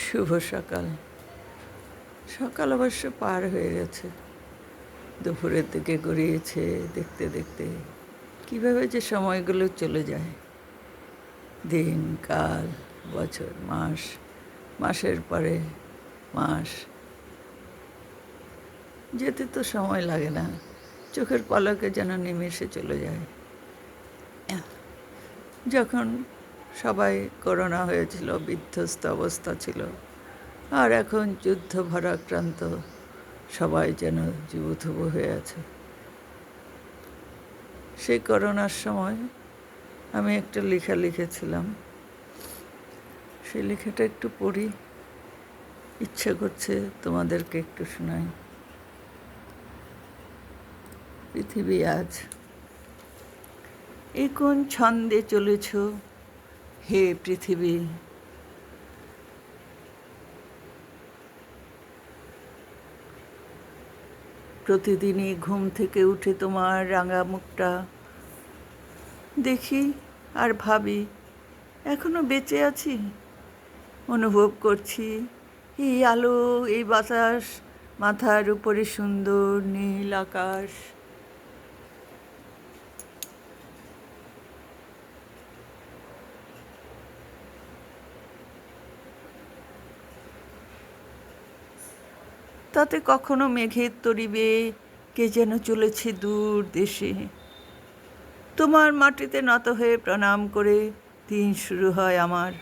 শুভ সকাল। সকাল অবশ্য পার হয়ে গেছে, দুপুরের দিকে গড়িয়েছে। দেখতে দেখতে কীভাবে যে সময়গুলো চলে যায়, দিন, কাল, বছর, মাস, মাসের পরে মাস, যেতে তো সময় লাগে না, চোখের পলকে যেন নিমেষে চলে যায়। যখন সবাই করোনা হয়েছিল, বিধ্বস্ত অবস্থা ছিল, আর এখন যুদ্ধ ভারাক্রান্ত সবাই যেন জীবুথুবু হয়ে আছে। সেই করোনার সময় আমি একটা লেখা লিখেছিলাম, সেই লেখাটা একটু পড়ি, ইচ্ছে করছে তোমাদেরকে একটু শোনাই। পৃথিবী আজ এ কোন ছন্দে চলেছ হে পৃথিবী, প্রতিদিনই ঘুম থেকে উঠে তোমার রাঙা মুখটা দেখি আর ভাবি এখনো বেঁচে আছি। অনুভব করছি এই আলো, এই বাতাস, মাথার উপরে সুন্দর নীল আকাশ। তাতে কখনো মেঘের তরিবে কে যেন চলেছে দূর দেশে। তোমার মাটিতে নত হয়ে প্রণাম করে দিন শুরু হয় আমার,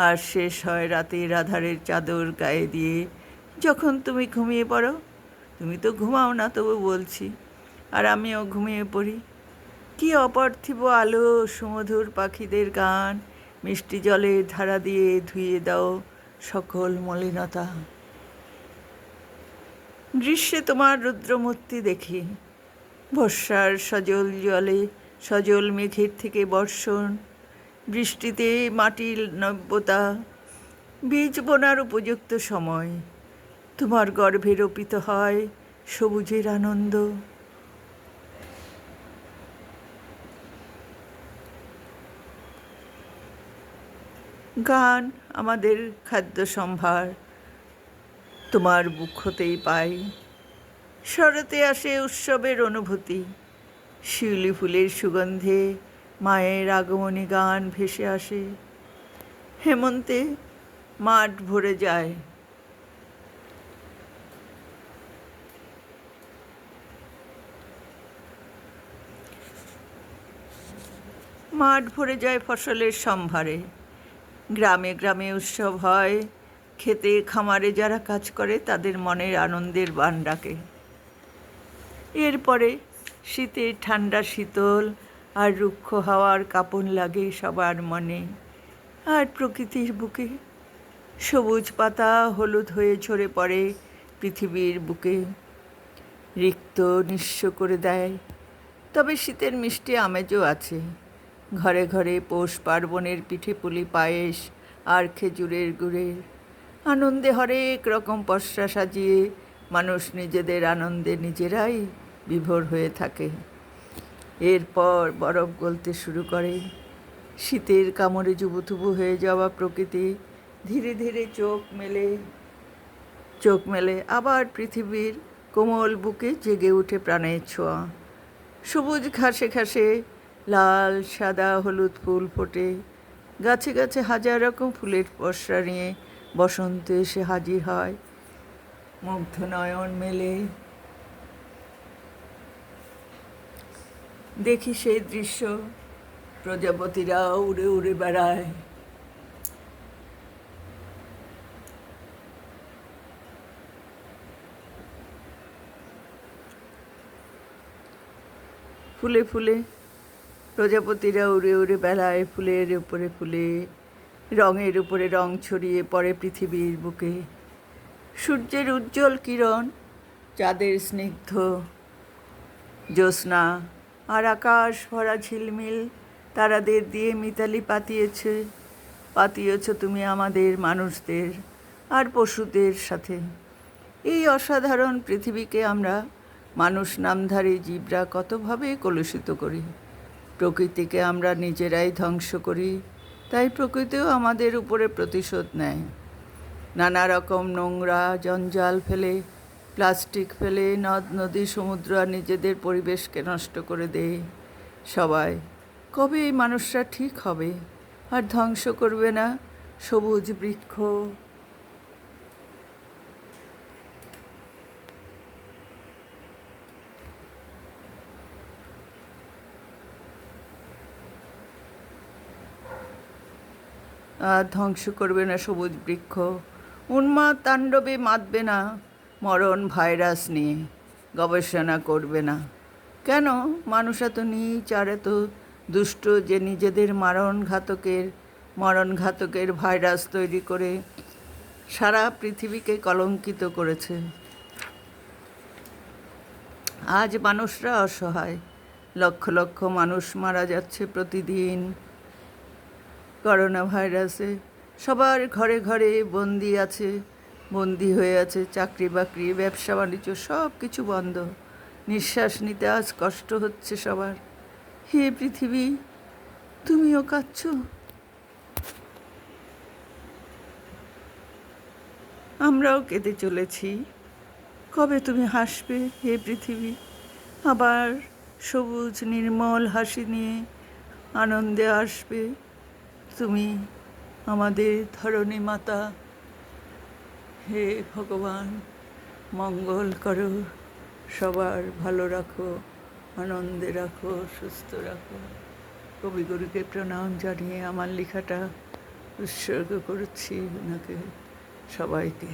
আর শেষ হয় রাতের আধারের চাদর গায়ে দিয়ে যখন তুমি ঘুমিয়ে পড়ো। তুমি তো ঘুমাও না, তবু বলছি, আর আমিও ঘুমিয়ে পড়ি। কি অপার্থিব আলো, সুমধুর পাখিদের গান, মিষ্টি জলের ধারা দিয়ে ধুয়ে দাও সকল মলিনতা। গ্রীষ্মে তোমার রুদ্রমূর্তি দেখি, বর্ষার সজল জলে, সজল মেঘের থেকে বর্ষণ, বৃষ্টিতে মাটির নব্যতা, বীজ বোনার উপযুক্ত সময়, তোমার গর্ভে রোপিত হয় সবুজের আনন্দ। গান আমাদের খাদ্য সম্ভার, তোমার বুক হতেই পাই। শরতে আসে উৎসবের অনুভূতি, শিউলি ফুলের সুগন্ধে মায়ের আগমনী গান ভেসে আসে। হেমন্তে মাঠ ভরে যায়, মাঠ ভরে যায় ফসলের সম্ভারে। গ্রামে গ্রামে উৎসব হয়, খেতে খামারে যারা কাজ করে তাদের মনের আনন্দের বান ডাকে। এরপরে শীতের ঠান্ডা শীতল আর রুক্ষ হাওয়ার কাঁপন লাগে সবার মনে, আর প্রকৃতির বুকে সবুজ পাতা হলুদ হয়ে ঝরে পড়ে পৃথিবীর বুকে, রিক্ত নিঃস্ব করে দেয়। তবে শীতের মিষ্টি আমেজও আছে, ঘরে ঘরে পৌষ পার্বণের পিঠেপুলি পায়েস আর খেজুরের গুড়ের আনন্দে হরেক রকম পসরা সাজিয়ে মানুষ নিজেদের আনন্দে নিজেরাই বিভোর হয়ে থাকে। এরপর বরফ গলতে শুরু করে, শীতের কামড়ে জুবুথুবু হয়ে যাওয়া প্রকৃতি ধীরে ধীরে চোখ মেলে আবার পৃথিবীর কোমল বুকে জেগে উঠে প্রাণের ছোঁয়া। সবুজ ঘাসে ঘাসে লাল সাদা হলুদ ফুল ফোটে, গাছে গাছে হাজার রকম ফুলের পসরা নিয়ে বসন্ত এসে হাজির হয় মুগ্ধ নয়ন মেলে। দেখি সেই দৃশ্য, প্রজাপতিরা উড়ে উড়ে বেড়ায়, ফুলে ফুলে প্রজাপতিরা উড়ে উড়ে বেড়ায়, ফুলের উপরে ফুলে, রঙের উপরে রং ছড়িয়ে পড়ে পৃথিবীর বুকে। সূর্যের উজ্জ্বল কিরণ, চাঁদের স্নিগ্ধ জ্যোৎস্না আর আকাশ ভরা ঝিলমিল তারাদের দিয়ে মিতালি পাতিয়েছ তুমি আমাদের মানুষদের আর পশুদের সাথে। এই অসাধারণ পৃথিবীকে আমরা মানুষ নামধারী জীবরা কতভাবে কলুষিত করি। প্রকৃতিকে আমরা নিজেরাই ধ্বংস করি, তাই প্রকৃতিও আমাদের উপরে প্রতিশোধ নেয়। নানা রকম নোংরা জঞ্জাল ফেলে, প্লাস্টিক ফেলে নদ নদী সমুদ্র আর নিজেদের পরিবেশকে নষ্ট করে দেয় সবাই। কবে এই মানুষরা ঠিক হবে আর ধ্বংস করবে না সবুজ বৃক্ষ? আর ধ্বংস করবে না সবুজ বৃক্ষ? উন্মাদ তাণ্ডবে মাতবে না মরণ ভাইরাস নিয়ে? গবেষণা করবে না কেন? মানুষ এত নীচ আর এত দুষ্ট যে নিজেদের মরণঘাতকের ভাইরাস তৈরি করে সারা পৃথিবীকে কলঙ্কিত করেছে। আজ মানুষরা অসহায়, লক্ষ লক্ষ মানুষ মারা যাচ্ছে প্রতিদিন করোনা ভাইরাসে। সবার ঘরে ঘরে বন্দি হয়ে আছে, চাকরি বাকরি ব্যবসা বাণিজ্য সব কিছু বন্ধ। নিঃশ্বাস নিতে আজ কষ্ট হচ্ছে সবার। হে পৃথিবী, তুমিও কাঁদছ? আমরাও কেঁদে চলেছি। কবে তুমি হাসবে হে পৃথিবী? আবার সবুজ নির্মল হাসি নিয়ে আনন্দে আসবে তুমি, আমাদের ধরণী মাতা। হে ভগবান, মঙ্গল করো, সবার ভালো রাখো, আনন্দে রাখো, সুস্থ রাখো। কবিগুরুকে প্রণাম জানিয়ে আমার লেখাটা উৎসর্গ করছি ওনাকে, সবাইকে।